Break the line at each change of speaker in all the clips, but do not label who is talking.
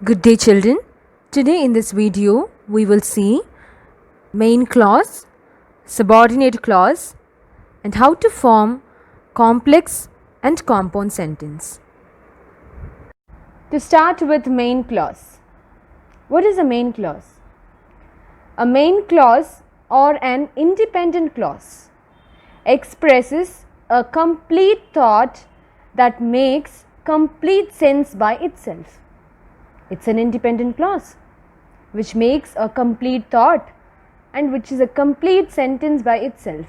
Good day children. Today in this video we will see main clause, subordinate clause and how to form complex and compound sentence. To start with main clause. What is a main clause? A main clause or an independent clause expresses a complete thought that makes complete sense by itself. It's an independent clause which makes a complete thought and which is a complete sentence by itself.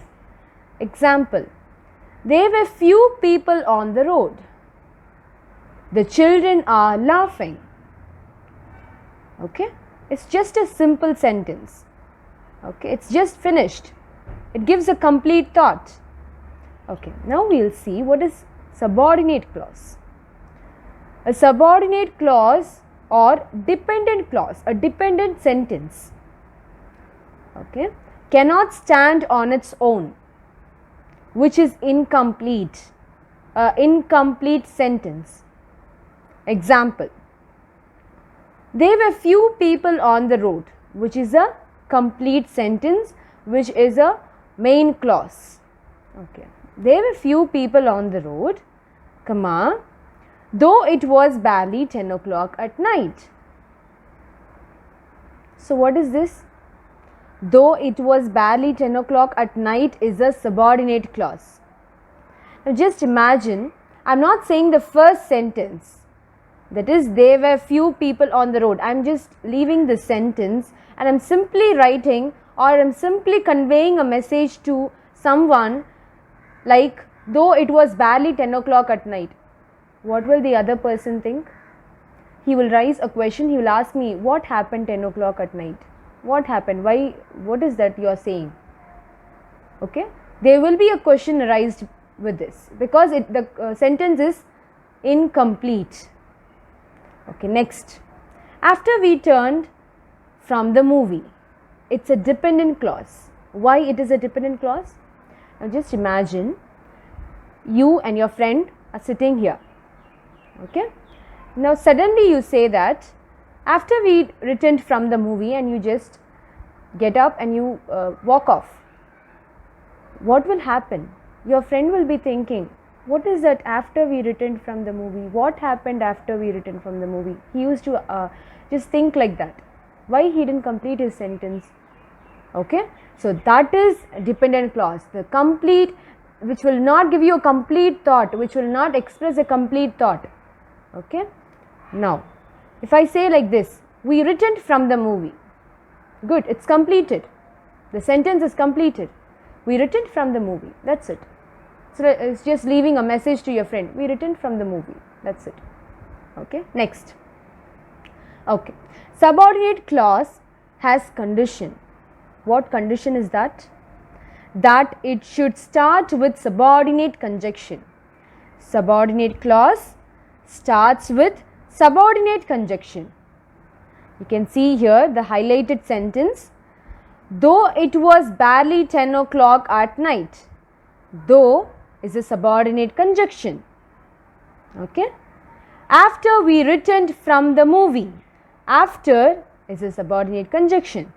Example, there were few people on the road. The children are laughing. Okay, it's just a simple sentence. Okay, it's just finished. It gives a complete thought. Okay, now we'll see what is subordinate clause. A subordinate clause or dependent clause, a dependent sentence, okay, cannot stand on its own, which is incomplete, incomplete sentence. Example, there were few people on the road, which is a complete sentence, which is a main clause. Okay, there were few people on the road, comma, though it was barely 10 o'clock at night. So what is this? Though it was barely 10 o'clock at night is a subordinate clause. Now just imagine, I am not saying the first sentence, that is there were few people on the road. I am just leaving the sentence and I am simply writing or I am simply conveying a message to someone like though it was barely 10 o'clock at night. What will the other person think? He will raise a question. He will ask me, what happened 10 o'clock at night? What happened? Why? What is that you are saying? Okay. There will be a question raised with this because the sentence is incomplete. Okay. Next. After we turned from the movie. It's a dependent clause. Why it is a dependent clause? Now just imagine you and your friend are sitting here. Okay, now suddenly you say that after we returned from the movie and you just get up and you walk off. What will happen? Your friend will be thinking, what is that after we returned from the movie? What happened after we returned from the movie? He used to just think like that. Why he didn't complete his sentence? Okay, so that is dependent clause. The complete, which will not give you a complete thought, which will not express a complete thought. Okay, now if I say like this, we returned from the movie. Good, it's completed. The sentence is completed. We returned from the movie. That's it. So it's just leaving a message to your friend. We returned from the movie. That's it. Okay, next. Okay, subordinate clause has condition. What condition is that? That it should start with subordinate conjunction. Subordinate clause starts with subordinate conjunction. You can see here the highlighted sentence. Though it was barely 10 o'clock at night. Though is a subordinate conjunction. Okay. After we returned from the movie. After is a subordinate conjunction.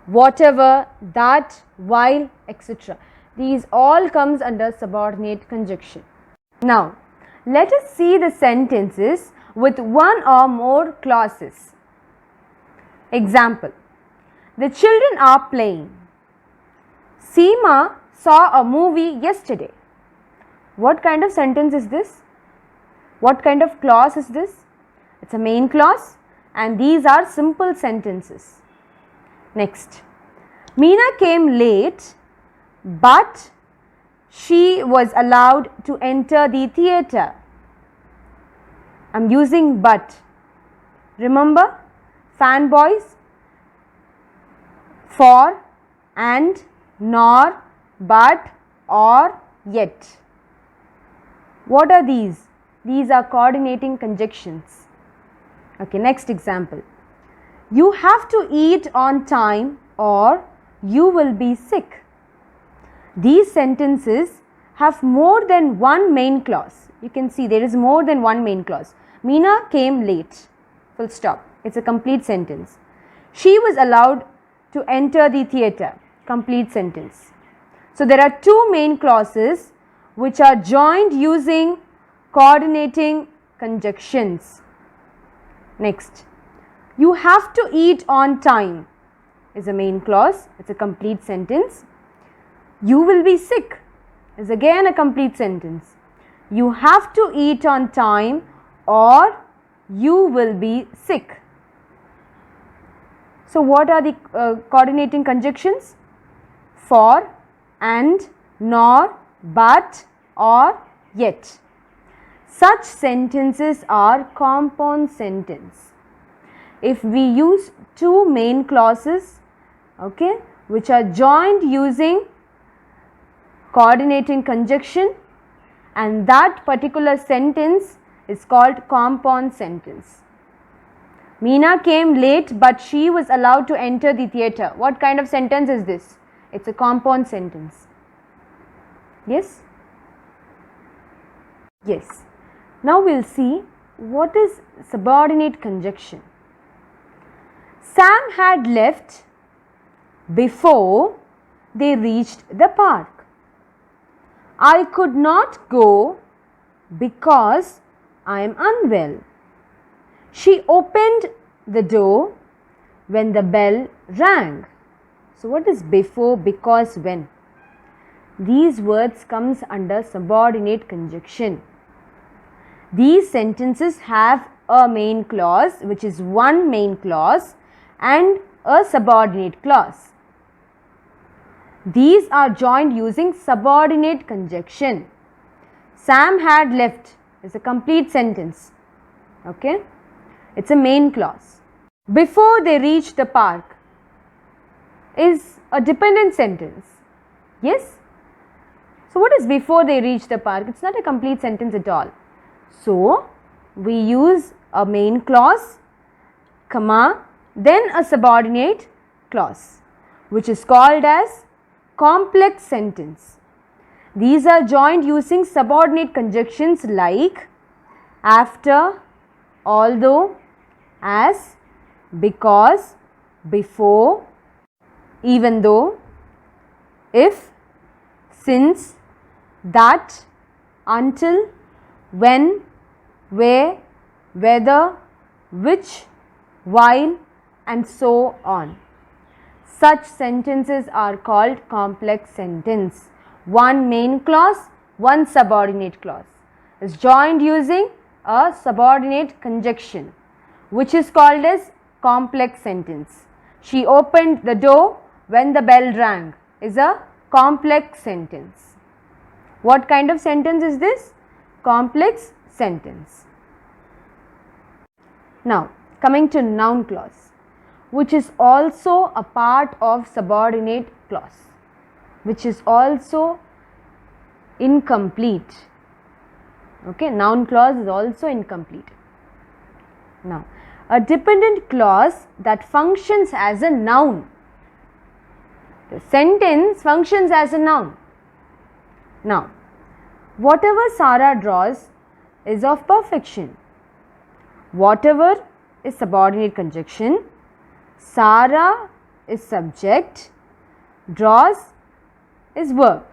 Whatever, that, while, etc. These all comes under subordinate conjunction. Now, let us see the sentences with one or more clauses. Example, the children are playing. Seema saw a movie yesterday. What kind of sentence is this? What kind of clause is this? It's a main clause and these are simple sentences. Next, Meena came late but she was allowed to enter the theatre. I'm using but. Remember, fanboys, for, and, nor, but, or, yet. What are these? These are coordinating conjunctions. Okay, next example. You have to eat on time or you will be sick. These sentences have more than one main clause. You can see there is more than one main clause. Meena came late. full stop. It's a complete sentence. She was allowed to enter the theatre. Complete sentence. So there are two main clauses which are joined using coordinating conjunctions. Next, you have to eat on time is a main clause. It's a complete sentence. You will be sick is again a complete sentence. You have to eat on time or you will be sick. So what are the coordinating conjunctions? For, and, nor, but, or, yet. Such sentences are compound sentence. If we use two main clauses, okay, which are joined using coordinating conjunction, and that particular sentence is called compound sentence. Meena came late but she was allowed to enter the theatre. What kind of sentence is this? It's a compound sentence. Yes? Yes. Now we'll see what is subordinate conjunction. Sam had left before they reached the park. I could not go because I am unwell. She opened the door when the bell rang. So what is before, because, when? These words comes under subordinate conjunction. These sentences have a main clause, which is one main clause, and a subordinate clause. These are joined using subordinate conjunction. Sam had left is a complete sentence. Okay? It's a main clause. Before they reached the park is a dependent sentence. Yes? So what is before they reached the park? It's not a complete sentence at all. So we use a main clause, comma, then a subordinate clause, which is called as complex sentence. These are joined using subordinate conjunctions like after, although, as, because, before, even though, if, since, that, until, when, where, whether, which, while, and so on. Such sentences are called complex sentence. One main clause, one subordinate clause is joined using a subordinate conjunction, which is called as complex sentence. She opened the door when the bell rang is a complex sentence. What kind of sentence is this? Complex sentence. Now, coming to noun clause, which is also a part of subordinate clause, which is also incomplete. Okay, noun clause is also incomplete. Now, a dependent clause that functions as a noun. The sentence functions as a noun. Now, whatever Sarah draws is of perfection. Whatever is subordinate conjunction. Sarah is subject. Draws is verb.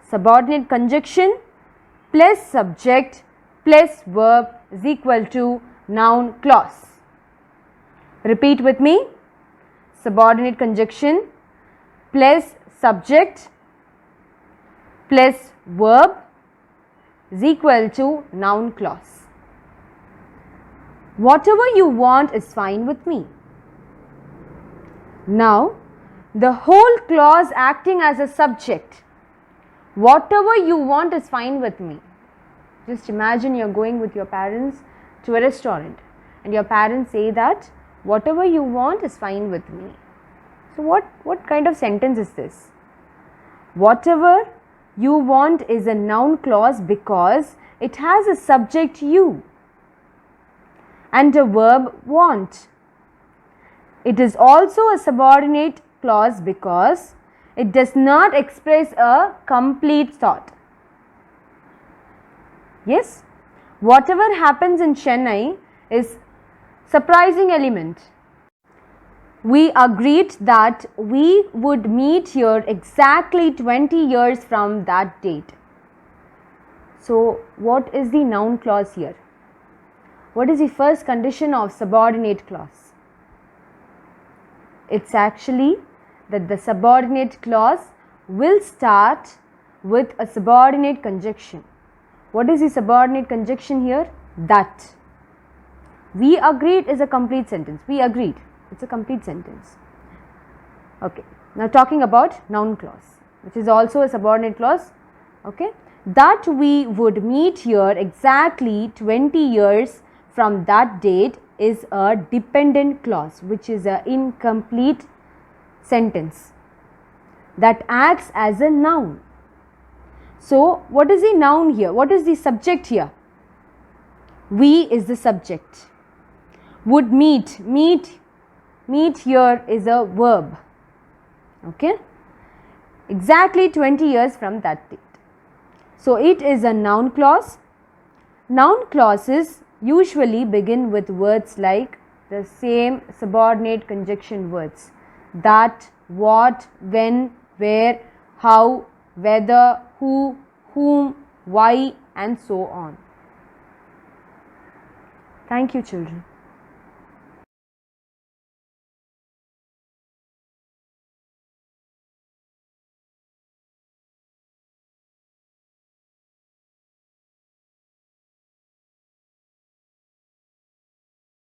Subordinate conjunction plus subject plus verb is equal to noun clause. Repeat with me. Subordinate conjunction plus subject plus verb is equal to noun clause. Whatever you want is fine with me. Now, the whole clause acting as a subject. Whatever you want is fine with me. Just imagine you're going with your parents to a restaurant and your parents say that whatever you want is fine with me. So what kind of sentence is this? Whatever you want is a noun clause because it has a subject you and a verb want. It is also a subordinate clause because it does not express a complete thought. Yes? Whatever happens in Chennai is Surprising element. We agreed that we would meet here exactly 20 years from that date. So, what is the noun clause here? What is the first condition of subordinate clause? It's actually that the subordinate clause will start with a subordinate conjunction. What is the subordinate conjunction here? That. We agreed is a complete sentence. We agreed. It's a complete sentence. Okay. Now talking about noun clause, which is also a subordinate clause. Okay. That we would meet here exactly 20 years from that date is a dependent clause, which is an incomplete sentence that acts as a noun. So, what is the noun here? What is the subject here? We is the subject. Would meet here is a verb. Okay. Exactly 20 years from that date. So, it is a noun clause. Noun clauses usually begin with words like the same subordinate conjunction words: that, what, when, where, how, whether, who, whom, why, and so on. Thank you, children.